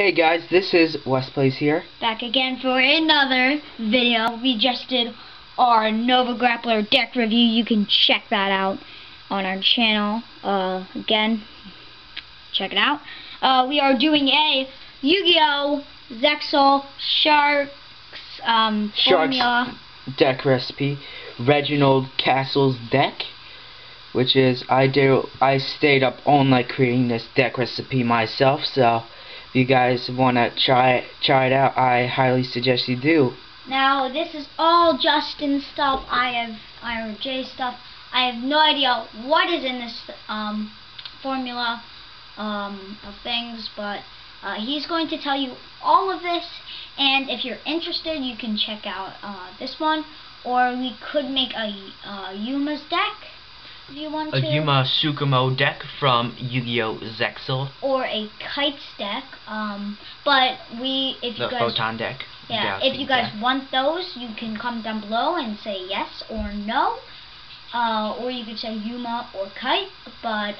Hey guys, this is Wes Plays here. Back again for another video. We just did our Nova Grappler deck review. You can check that out on our channel. Again, check it out. We are doing a Yu-Gi-Oh! Zexal Sharks formula deck recipe. Reginald Castle's deck, which is I stayed up all night creating this deck recipe myself, so if you guys want to try it out, I highly suggest you do. Now, this is all Justin stuff. I have IRJ stuff. I have no idea what is in this formula of things, but he's going to tell you all of this, and if you're interested, you can check out this one, or we could make a Yuma's deck. If you want to. A Yuma Tsukumo deck from Yu-Gi-Oh! Zexal. Or a Kites deck. But if you guys Photon deck. Yeah, if you guys want those, you can comment down below and say yes or no. Or you could say Yuma or Kite. But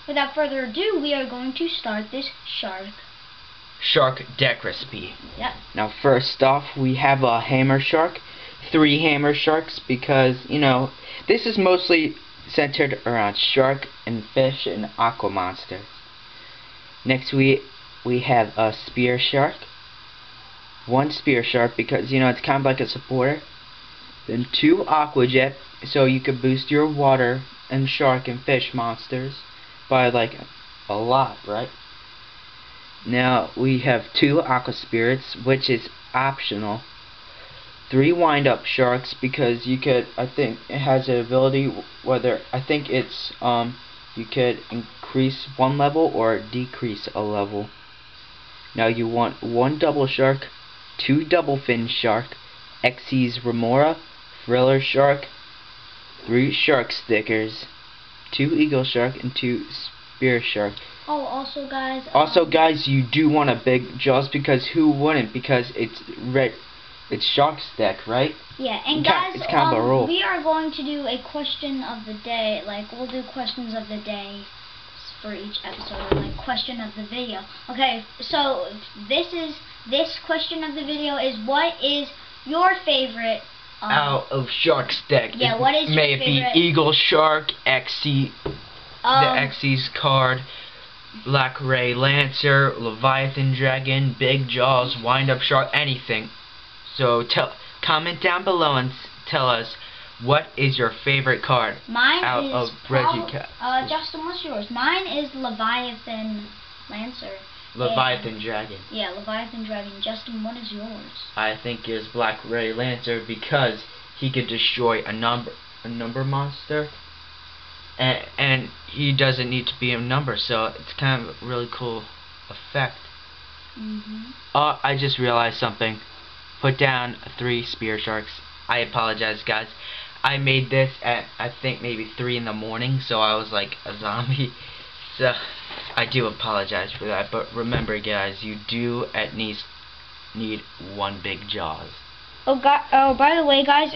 without further ado, we are going to start this Shark deck recipe. Yep. Now first off, we have a Hammer Shark. 3 Hammer Sharks, because, you know, this is mostly centered around shark and fish and aqua monsters. Next we have a Spear Shark. 1 Spear Shark, because, you know, it's kind of like a supporter. Then 2 Aqua Jet, so you could boost your water and shark and fish monsters by like a lot, right? Now we have 2 Aqua Spirits, which is optional. 3 Wind-Up Sharks, because you could, I think it has an ability, I think it's, you could increase 1 level or decrease a level. Now you want 1 Double Shark, 2 Double Fin Shark, Xyz Remora, Thriller Shark, 3 Shark Stickers, 2 Eagle Shark, and 2 Spear Shark. Oh, also guys, you do want a Big Jaws, because who wouldn't? Because it's Shark's deck, right? Yeah, and guys, it's kind of a rule. We are going to do a question of the day. Like, we'll do questions of the day for each episode, like question of the video. Okay, so this question of the video is, what is your favorite out of Shark's deck? Yeah, what is your favorite? May it be Eagle Shark, the Xyz card, Black Ray Lancer, Leviathan Dragon, Big Jaws, Wind-Up Shark, anything. So comment down below and tell us, what is your favorite card out of Regicat? Justin, what's yours? Mine is Leviathan Lancer. Leviathan Dragon. Yeah, Leviathan Dragon. Justin, what is yours? I think it's Black Ray Lancer, because he could destroy a number monster, and he doesn't need to be a number, so it's kind of a really cool effect. I just realized something. Put down 3 Spear Sharks. I apologize, guys. I made this at, I think, maybe 3 in the morning, so I was like a zombie. So I do apologize for that. But remember, guys, you do at least need 1 Big Jaws. Oh, by the way, guys,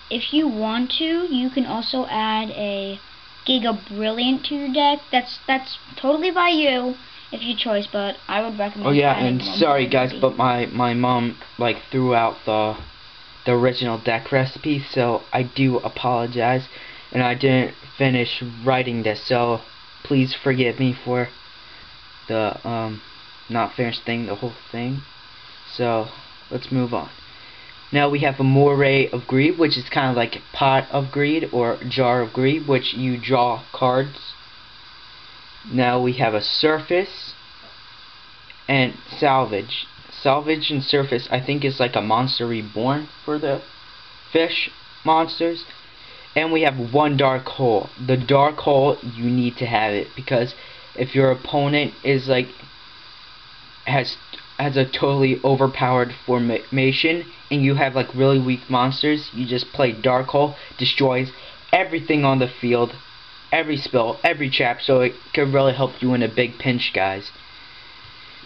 if you want to, you can also add a Giga Brilliant to your deck. That's totally by you, if you choose, but I would recommend. Oh yeah, and sorry guys, but my mom like threw out the original deck recipe, so I do apologize, and I didn't finish writing this, so please forgive me for the not finishing the whole thing. So let's move on. Now we have a Moray of Greed, which is kind of like a Pot of Greed or Jar of Greed, which you draw cards. Now we have a Surface and Salvage. Salvage and Surface, I think, is like a Monster Reborn for the fish monsters. And we have 1 Dark Hole. The Dark Hole, you need to have it, because if your opponent is like has a totally overpowered formation and you have like really weak monsters, you just play Dark Hole, destroys everything on the field, every spell, every trap, so it could really help you in a big pinch, guys.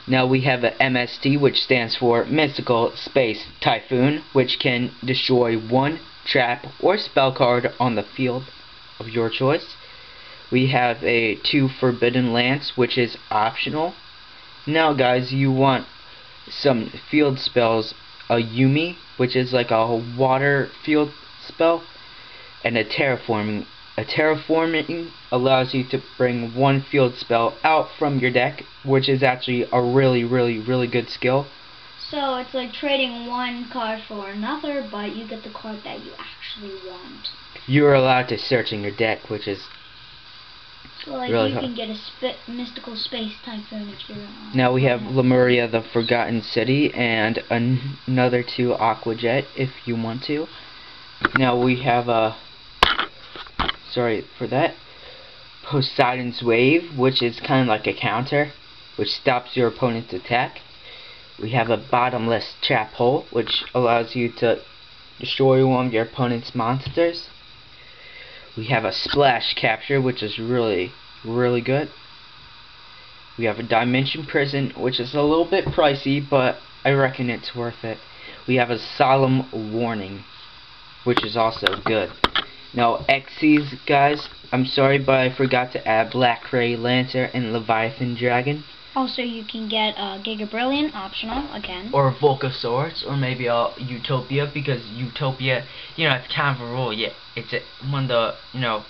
Now we have a MST, which stands for Mystical Space Typhoon, which can destroy 1 trap or spell card on the field of your choice. We have a 2 Forbidden Lance, which is optional. Now guys, you want some field spells, a Yumi, which is like a water field spell, and a terraforming. A terraforming allows you to bring one field spell out from your deck, which is actually a really good skill. So it's like trading one card for another, but you get the card that you actually want. You are allowed to search in your deck, which is so like really you hard. can get a mystical space typhoon if you're Now we have Lemuria, the Forgotten City, and another 2 Aqua Jet if you want to. Now we have sorry for that, Poseidon's Wave, which is kind of like a counter, which stops your opponent's attack. We have a Bottomless Trap Hole, which allows you to destroy one of your opponent's monsters. We have a Splash Capture, which is really good. We have a Dimension Prison, which is a little bit pricey, but I reckon it's worth it. We have a Solemn Warning, which is also good. Now, Xyz, guys, I'm sorry, but I forgot to add Black Ray Lancer and Leviathan Dragon. Also, you can get Giga Brilliant, optional, again. Or Volcasaurus, or maybe a Utopia, because Utopia, you know, it's kind of a rule. Yeah, it's one of the, you know,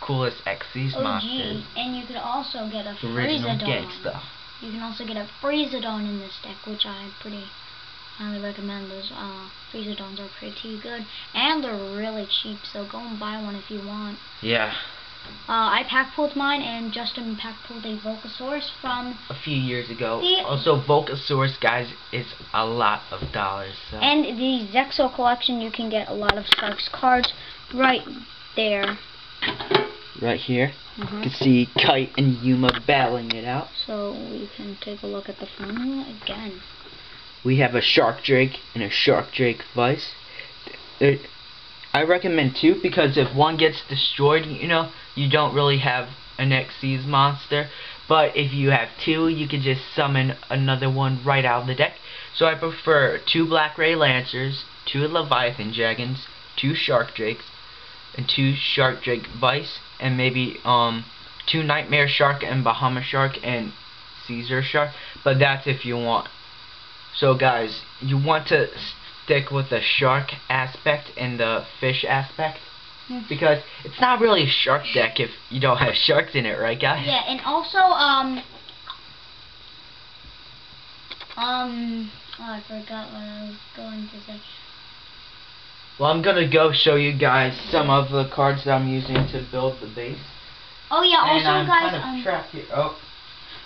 coolest Xyz monsters. And you could also get a Original Freezadon. gangsta. You can also get a Freezadon in this deck, which I pretty highly recommend. Those Freezadons are pretty good, and they're really cheap, so go and buy one if you want. Yeah. I pack-pulled mine, and Justin pack-pulled a Volcasaurus from a few years ago. Also, Volcasaurus, guys, is a lot of dollars. So. And the Zexal collection, you can get a lot of Sharks cards right there. Right here. You can see Kite and Yuma battling it out. So we can take a look at the formula again. We have a Shark Drake and a Shark Drake Vice. I recommend 2 because if one gets destroyed, you know, you don't really have an Xyz monster. But if you have 2, you can just summon another one right out of the deck. So I prefer 2 Black Ray Lancers, 2 Leviathan Dragons, 2 Shark Drakes, and 2 Shark Drake Vice, and maybe 2 Nightmare Shark and Bahama Shark and Caesar Shark. But that's if you want. So guys, you want to stick with the shark aspect and the fish aspect, because it's not really a shark deck if you don't have sharks in it, right guys? Yeah, and also oh, I forgot what I was going to say. Well, I'm gonna go show you guys some of the cards that I'm using to build the base. Oh yeah, and also I'm guys, kind of trapped here. Oh.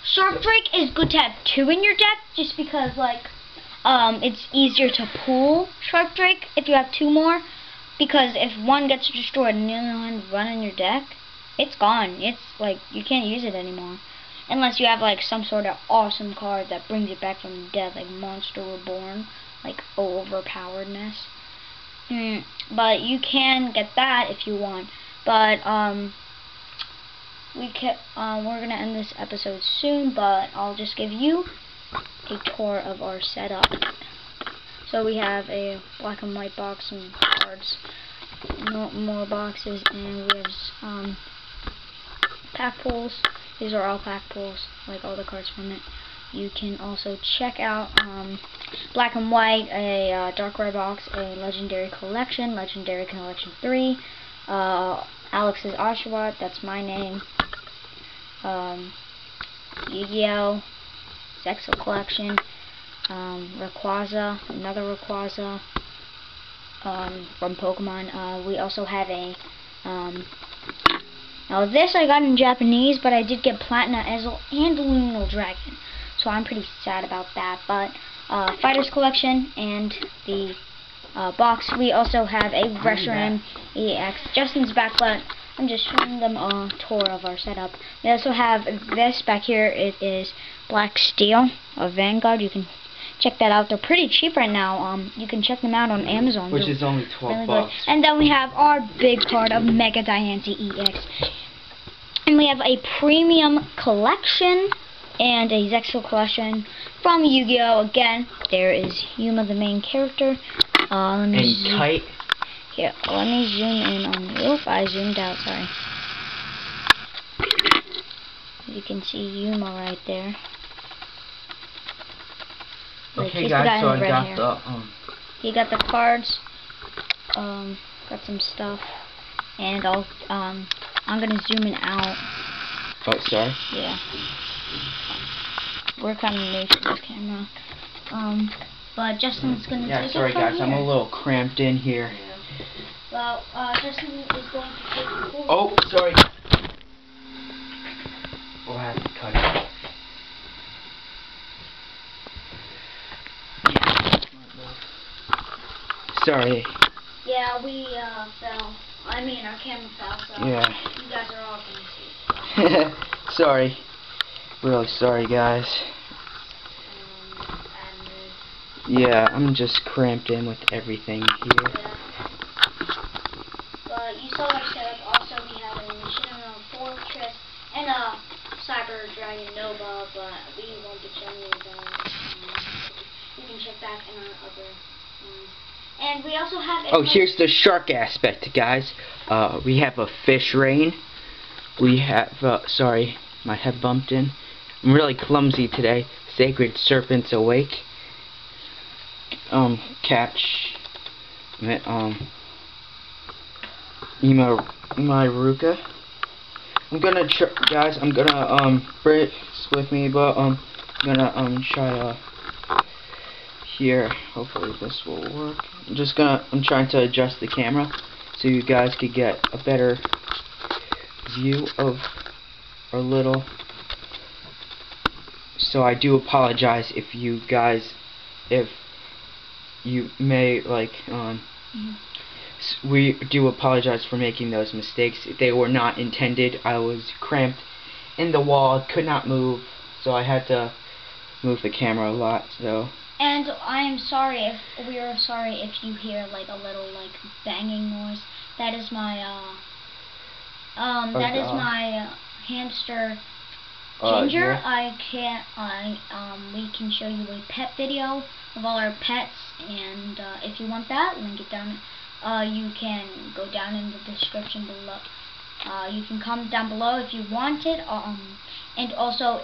Shark Drake is good to have 2 in your deck, just because like it's easier to pull Shark Drake if you have 2 more, because if one gets destroyed and the other one run in your deck, it's gone. It's like you can't use it anymore, unless you have like some sort of awesome card that brings it back from the dead, like Monster Reborn, like overpoweredness. But you can get that if you want. But we're gonna end this episode soon, but I'll just give you a tour of our setup. So we have a black and white box and cards, more boxes, and we have pack pulls. These are all pack pulls, like all the cards from it. You can also check out Black and White, a Dark Red box, a Legendary Collection, Legendary Collection 3, Alex's Oshawott, that's my name, Yu-Gi-Oh! Zexal Collection, Rayquaza, another Rayquaza from Pokemon. We also have a now this I got in Japanese, but I did get Platina Ezel and Luminal Dragon, so I'm pretty sad about that. But Fighters Collection and the box. We also have a Reshiram EX. Justin's back, but I'm just showing them a tour of our setup. We also have this back here. It is Black Steel of Vanguard. You can check that out. They're pretty cheap right now. You can check them out on Amazon. Which is only 12 bucks. And then we have our big card of Mega Diancie EX. And we have a premium collection and a Zexal collection from Yu-Gi-Oh! Again, there is Yuma, the main character. And Kite. Here, let me zoom in on the roof. I zoomed out, sorry. You can see Yuma right there. Like, Okay, he's guys, the guy so in I red got hair. the He got the cards. Got some stuff, and I'm gonna zoom in out. Oh, sorry. Yeah. We're kind of new to this camera. But Justin's gonna take sorry it from guys, here. I'm a little cramped in here. Yeah. Well, Justin is going to take the full. Oh, sorry. We'll have to cut it. Sorry. Yeah, we fell. I mean, our camera fell, so yeah. You guys are all gonna see. Sorry. Really sorry, guys. Yeah, I'm just cramped in with everything here. Yeah. But you saw our setup. Also, we have a Machinima Fortress and a Cyber Dragon Nova, but we won't be showing you those. You can check back in our other ones. And we also have a here's the shark aspect, guys. We have a fish rain. We have, sorry, my head bumped in. I'm really clumsy today. Sacred Serpents Awake. Catch, Imaruka. I'm gonna guys, I'm gonna, bring this with me, but, I'm gonna, try to, here, hopefully this will work. I'm trying to adjust the camera so you guys could get a better view of our little. So I do apologize if you guys, if you may like, we do apologize for making those mistakes. They were not intended. I was cramped in the wall, could not move, so I had to move the camera a lot. So. And I am sorry if you hear like a little like banging noise. That is my my hamster Ginger. Yeah. We can show you a pet video of all our pets, and if you want that, link it down. You can go down in the description below. You can comment down below if you want it. And also,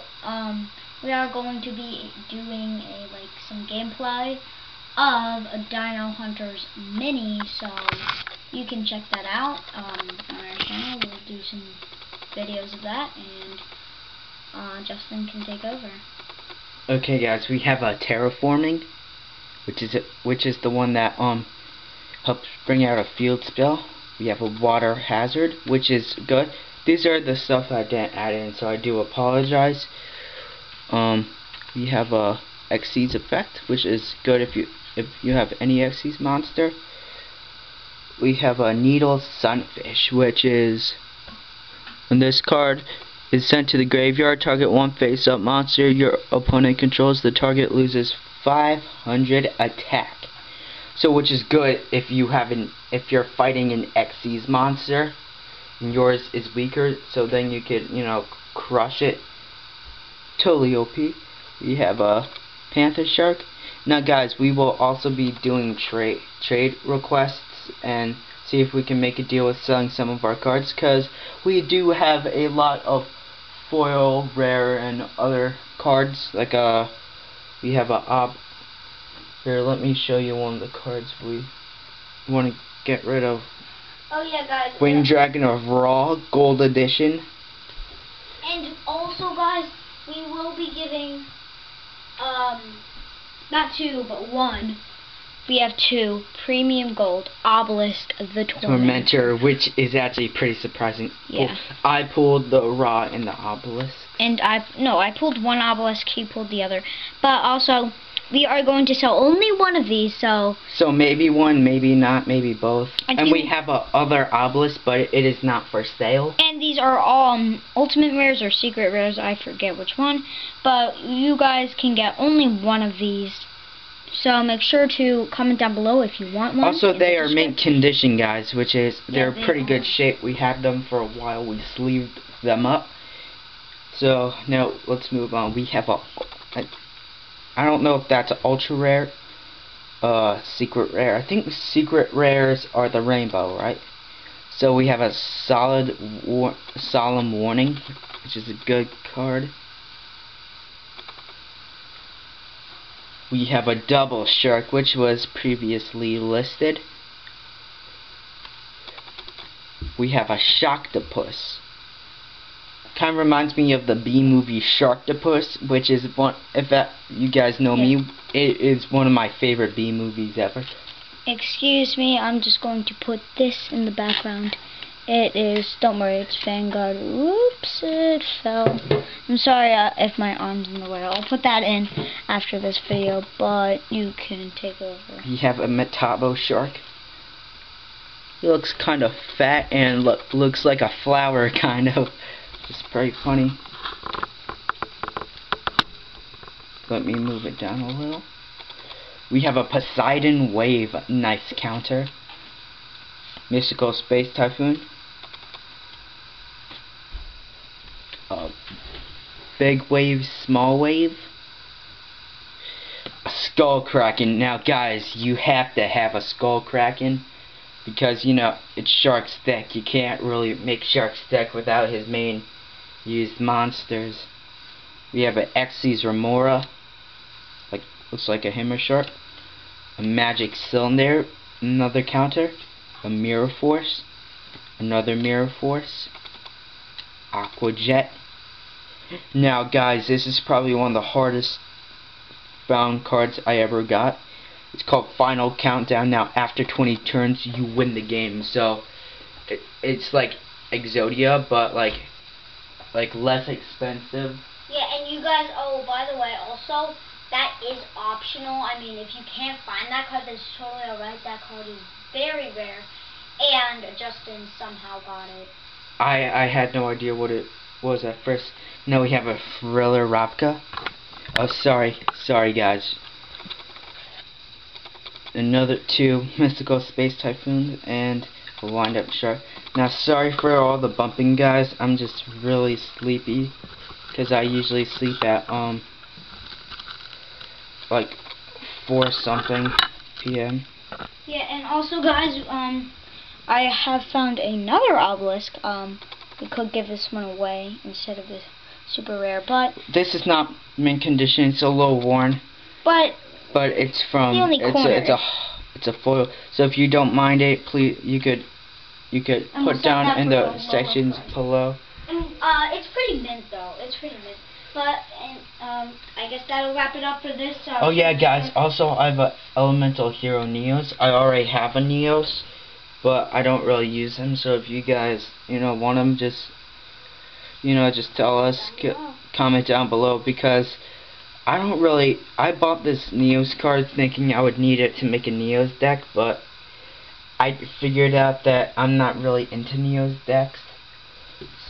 we are going to be doing some gameplay of a Dino Hunters mini, so you can check that out on our channel. We'll do some videos of that, and Justin can take over. Okay, guys, we have a terraforming, which is the one that helps bring out a field spell. We have a water hazard, which is good. These are the stuff I didn't add in, so I do apologize. We have a Xyz effect, which is good if you have any Xyz monster. We have a Needle Sunfish, which is when this card is sent to the graveyard, target one face-up monster your opponent controls, the target loses 500 attack. So, which is good if you're fighting an Xyz monster and yours is weaker, so then you could, crush it. Totally OP. We have a Panther Shark. Now, guys, we will also be doing trade requests and see if we can make a deal with selling some of our cards, because we do have a lot of foil, rare, and other cards. Like we have a here. Let me show you one of the cards we want to get rid of. Oh yeah, guys. Winged Dragon of Raw Gold Edition. And also, guys, we will be giving not two, but one. We have two Premium Gold Obelisk the Tormentor, which is actually pretty surprising. Yeah. I pulled the Raw and the Obelisk. And I pulled one Obelisk, he pulled the other. But also, we are going to sell only one of these, so maybe one, maybe not, maybe both. And we have other Obelisk, but it is not for sale. And these are all Ultimate Rares or Secret Rares, I forget which one. But you guys can get only one of these. So make sure to comment down below if you want one. Also, they are mint condition, guys, which is they're pretty good are. shape. We had them for a while. We sleeved them up. So now let's move on. We have I don't know if that's ultra rare, secret rare. I think secret rares are the rainbow, right? So we have a Solemn Warning, which is a good card. We have a double shark, which was previously listed. We have a Sharktopus. Kind of reminds me of the B movie Sharktopus, which is one, if that, you guys know me, it is one of my favorite B movies ever. Excuse me, I'm just going to put this in the background. It is, don't worry, it's Vanguard. Oops, it fell. I'm sorry if my arm's in the way. I'll put that in after this video, but you can take over. We have a Metabo shark. He looks kind of fat and looks like a flower, kind of. It's pretty funny. Let me move it down a little. We have a Poseidon Wave, nice counter. Mystical Space Typhoon. Big Wave, Small Wave. A Skull Kraken. Now guys, you have to have a Skull Kraken because, you know, it's Shark's deck. You can't really make Shark's deck without his main used monsters. We have an Xyz Remora. Looks like a Hammer Shark. A Magic Cylinder, another counter. A Mirror Force, another Mirror Force. Aqua Jet. Now guys, this is probably one of the hardest bound cards I ever got. It's called Final Countdown. Now after 20 turns you win the game. So it's like Exodia, but like less expensive. Yeah, and you guys, oh, by the way, also, that is optional. I mean, if you can't find that card, that's totally alright. That card is very rare, and Justin somehow got it. I had no idea what it was at first. Now we have a Thriller Ravka. Oh, sorry guys. Another 2 Mystical Space Typhoons and a Wind-Up Shark. Now sorry for all the bumping, guys. I'm just really sleepy because I usually sleep at like 4 something p.m. Yeah, and also guys, I have found another obelisk. We could give this one away instead of the super rare, but this is not mint condition. It's a little worn. But it's from it's a foil. So if you don't mind it, please you could put down in the sections below. And it's pretty mint though. It's pretty mint. But I guess that'll wrap it up for this. Oh yeah, guys. Also, I have a Elemental Hero Neos. I already have a Neos, but I don't really use them. So if you guys, want them, just tell us. Comment down below, because I bought this Neos card thinking I would need it to make a Neos deck, but I figured out that I'm not really into Neos decks.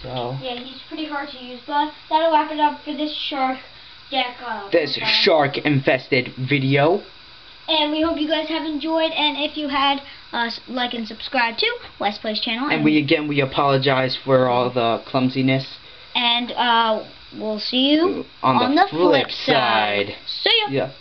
So yeah, he's pretty hard to use, but that'll wrap it up for this shark deck. This shark infested video. And we hope you guys have enjoyed, and if you had, like and subscribe to West Plays channel. And we apologize for all the clumsiness. And we'll see you on the flip side. See ya. Yeah.